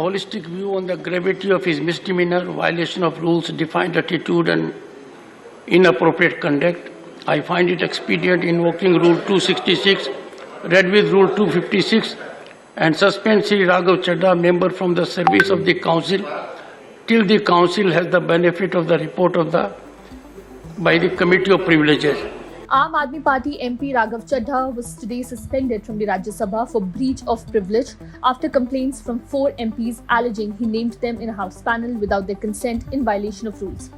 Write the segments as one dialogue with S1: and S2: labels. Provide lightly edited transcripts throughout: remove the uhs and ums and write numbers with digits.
S1: holistic view on the gravity of his misdemeanor, violation of rules, defiant attitude, and inappropriate conduct, I find it expedient invoking Rule 266, read with Rule 256, and suspend Sri Raghav Chadha, member from the service of the Council, till the Council has the benefit of the report by the Committee of Privileges.
S2: Aam Aadmi Party MP Raghav Chadha was today suspended from the Rajya Sabha for breach of privilege after complaints from 4 MPs alleging he named them in a House panel without their consent in violation of rules.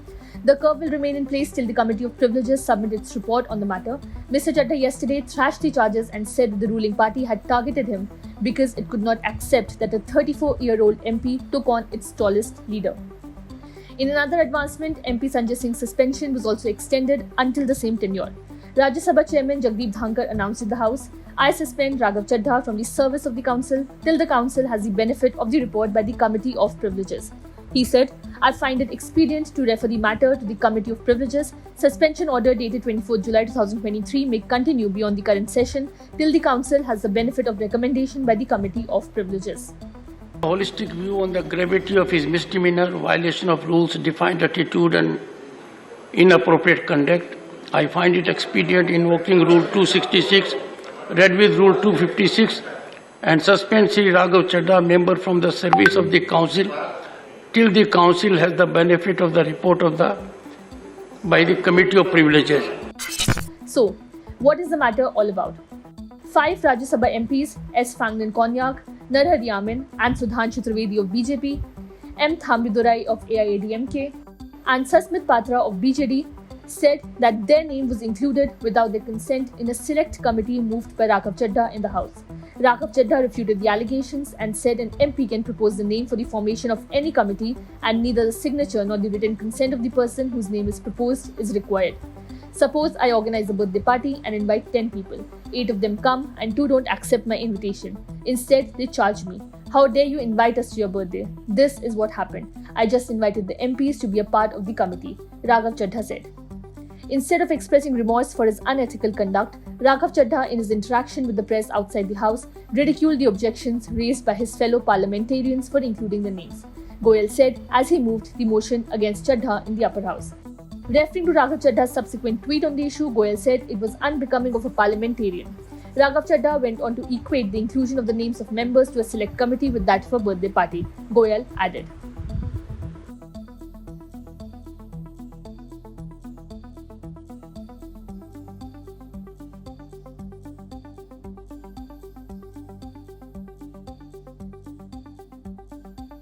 S2: The curve will remain in place till the Committee of Privileges submit its report on the matter. Mr. Chadha yesterday thrashed the charges and said the ruling party had targeted him because it could not accept that a 34-year-old MP took on its tallest leader. In another advancement, MP Sanjay Singh's suspension was also extended until the same tenure. Rajya Sabha Chairman Jagdeep Dhankar announced in the House, I suspend Raghav Chadha from the service of the Council till the Council has the benefit of the report by the Committee of Privileges. He said, I find it expedient to refer the matter to the Committee of Privileges. Suspension order dated 24 July 2023 may continue beyond the current session till the Council has the benefit of recommendation by the Committee of Privileges.
S1: A holistic view on the gravity of his misdemeanor, violation of rules, defiant attitude, and inappropriate conduct, I find it expedient invoking Rule 266, read with Rule 256, and suspend Sri Raghav Chadha, member from the service of the Council, till the Council has the benefit of the report by the Committee of Privileges.
S2: So, what is the matter all about? 5 Rajya Sabha MPs, S. Fangnan Konyak, Narhar Yamin and Sudhanshu Trivedi of BJP, M. Thambidurai of AIADMK, and Sasmit Patra of BJD said that their name was included without their consent in a select committee moved by Raghav Chadha in the House. Raghav Chadha refuted the allegations and said an MP can propose the name for the formation of any committee and neither the signature nor the written consent of the person whose name is proposed is required. Suppose I organize a birthday party and invite 10 people. 8 of them come and 2 don't accept my invitation. Instead, they charge me. How dare you invite us to your birthday? This is what happened. I just invited the MPs to be a part of the committee, Raghav Chadha said. Instead of expressing remorse for his unethical conduct, Raghav Chadha, in his interaction with the press outside the House, ridiculed the objections raised by his fellow parliamentarians for including the names. Goyal said as he moved the motion against Chadha in the upper house. Referring to Raghav Chadha's subsequent tweet on the issue, Goyal said it was unbecoming of a parliamentarian. Raghav Chadha went on to equate the inclusion of the names of members to a select committee with that of a birthday party, Goyal added.